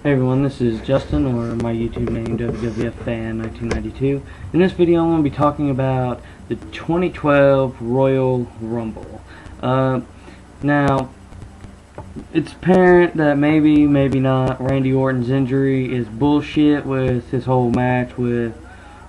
Hey everyone, this is Justin, or my YouTube name WWF Fan 1992. In this video I'm going to be talking about the 2012 Royal Rumble. Now, it's apparent that maybe not, Randy Orton's injury is bullshit with his whole match with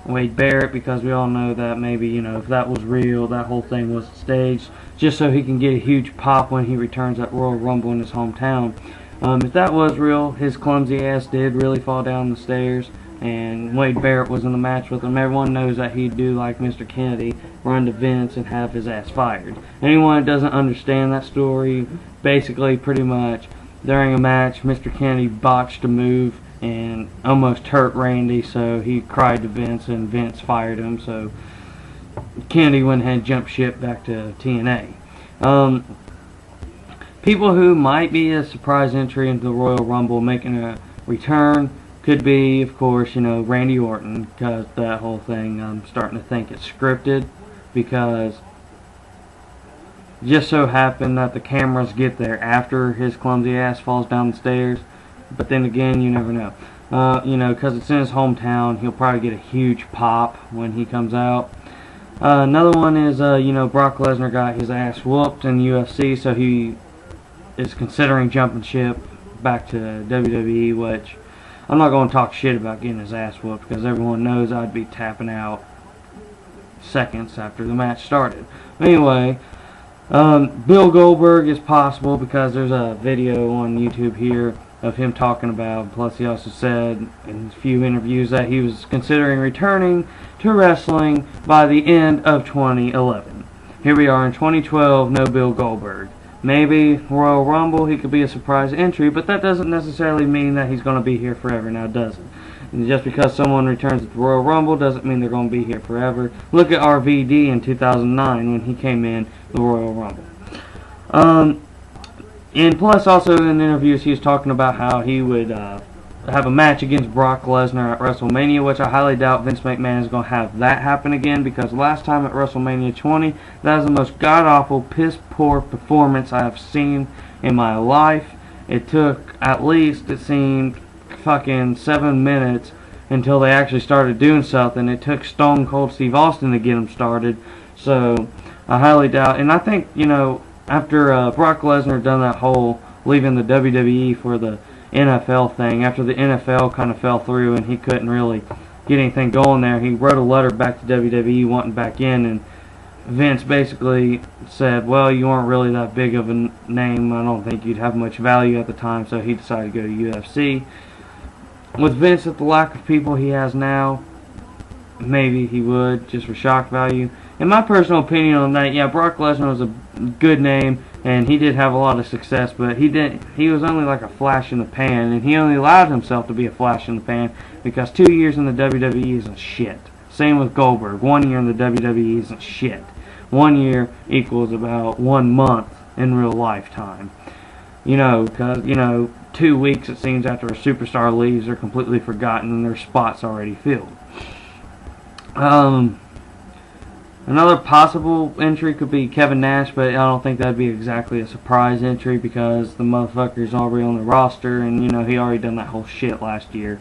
Wade Barrett, because we all know that maybe, if that was real, that whole thing was staged, just so he can get a huge pop when he returns at Royal Rumble in his hometown. If that was real, his clumsy ass did really fall down the stairs, and Wade Barrett was in the match with him. Everyone knows that he'd do like Mr. Kennedy, run to Vince and have his ass fired. Anyone that doesn't understand that story, basically pretty much during a match, Mr. Kennedy botched a move and almost hurt Randy, so he cried to Vince and Vince fired him, so Kennedy went ahead and jumped ship back to TNA. People who might be a surprise entry into the Royal Rumble making a return could be, of course, Randy Orton, because that whole thing, I'm starting to think it's scripted, because it just so happened that the cameras get there after his clumsy ass falls down the stairs. But then again, you never know. Because it's in his hometown, he'll probably get a huge pop when he comes out. Another one is, Brock Lesnar got his ass whooped in UFC, so he is considering jumping ship back to WWE, which I'm not going to talk shit about getting his ass whooped, because everyone knows I'd be tapping out seconds after the match started. Anyway, Bill Goldberg is possible, because there's a video on YouTube here of him talking about, plus he also said in a few interviews that he was considering returning to wrestling by the end of 2011. Here we are in 2012, no Bill Goldberg. Maybe Royal Rumble, he could be a surprise entry, but that doesn't necessarily mean that he's going to be here forever, now does it? And just because someone returns at the Royal Rumble doesn't mean they're going to be here forever. Look at RVD in 2009 when he came in the Royal Rumble. And plus, also in interviews, he was talking about how he would have a match against Brock Lesnar at WrestleMania, which I highly doubt Vince McMahon is going to have that happen again, because last time at WrestleMania 20, that was the most god-awful, piss-poor performance I have seen in my life. It took, at least, it seemed, fucking 7 minutes until they actually started doing something. It took Stone Cold Steve Austin to get them started, so I highly doubt, and I think, after Brock Lesnar done that whole leaving the WWE for the NFL thing, after the NFL kind of fell through and he couldn't really get anything going there, he wrote a letter back to WWE wanting back in, and Vince basically said, well, you weren't really that big of a name, I don't think you'd have much value at the time, so he decided to go to UFC. With Vince, at the lack of people he has now, maybe he would, just for shock value. In my personal opinion on that, yeah, Brock Lesnar was a good name, and he did have a lot of success, but he was only like a flash in the pan, and he only allowed himself to be a flash in the pan because 2 years in the WWE isn't shit. Same with Goldberg. 1 year in the WWE isn't shit. 1 year equals about 1 month in real life time. Because, 2 weeks it seems after a superstar leaves, they're completely forgotten and their spot's already filled. Another possible entry could be Kevin Nash, but I don't think that'd be exactly a surprise entry, because the motherfucker's already on the roster, and he already done that whole shit last year.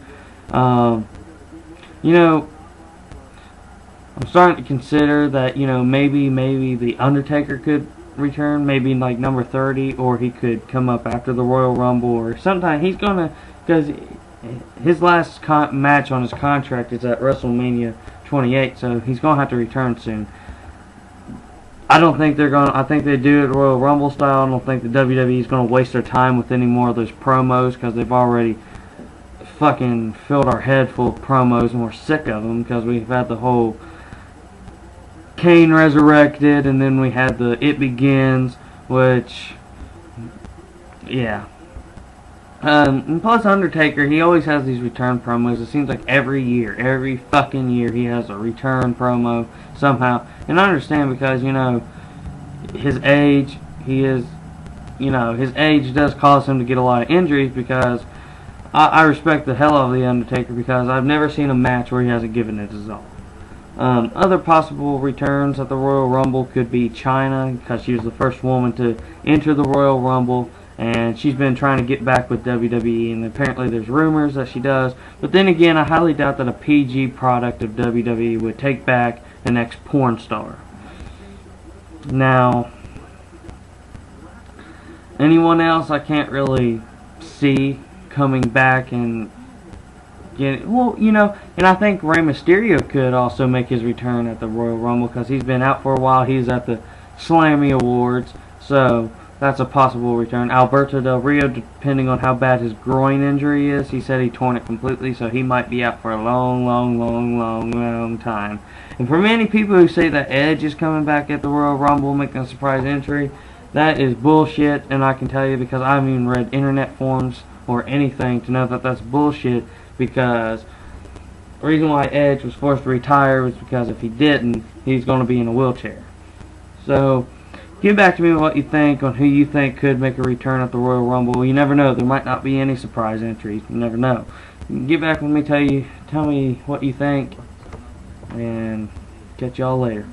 I'm starting to consider that maybe the Undertaker could return, maybe like number 30, or he could come up after the Royal Rumble, or sometime he's gonna, because his last match on his contract is at WrestleMania 28, so he's gonna have to return soon. I don't think they're gonna. I think they do it Royal Rumble style. I don't think the WWE is gonna waste their time with any more of those promos, because they've already fucking filled our head full of promos, and we're sick of them, because we've had the whole Kane resurrected, and then we had the It Begins, which, yeah. And plus Undertaker, he always has these return promos. It seems like every fucking year he has a return promo somehow. And I understand, because, his age, his age does cause him to get a lot of injuries, because I respect the hell out of the Undertaker, because I've never seen a match where he hasn't given it his all. Other possible returns at the Royal Rumble could be Chyna, because she was the first woman to enter the Royal Rumble, and she's been trying to get back with WWE, and apparently there's rumors that she does. But then again, I highly doubt that a PG product of WWE would take back an ex-porn star. Now, anyone else I can't really see coming back and getting, well, you know, and I think Rey Mysterio could also make his return at the Royal Rumble because he's been out for a while. He's at the Slammy Awards, so that's a possible return. Alberto Del Rio, depending on how bad his groin injury is, he said he torn it completely, so he might be out for a long time. And for many people who say that Edge is coming back at the Royal Rumble making a surprise entry, that is bullshit, and I can tell you because I haven't even read internet forums or anything to know that that's bullshit, because the reason why Edge was forced to retire was because if he didn't, he's going to be in a wheelchair. So, get back to me with what you think on who you think could make a return at the Royal Rumble. You never know. There might not be any surprise entries. You never know. Get back with me. Tell me what you think. And catch y'all later.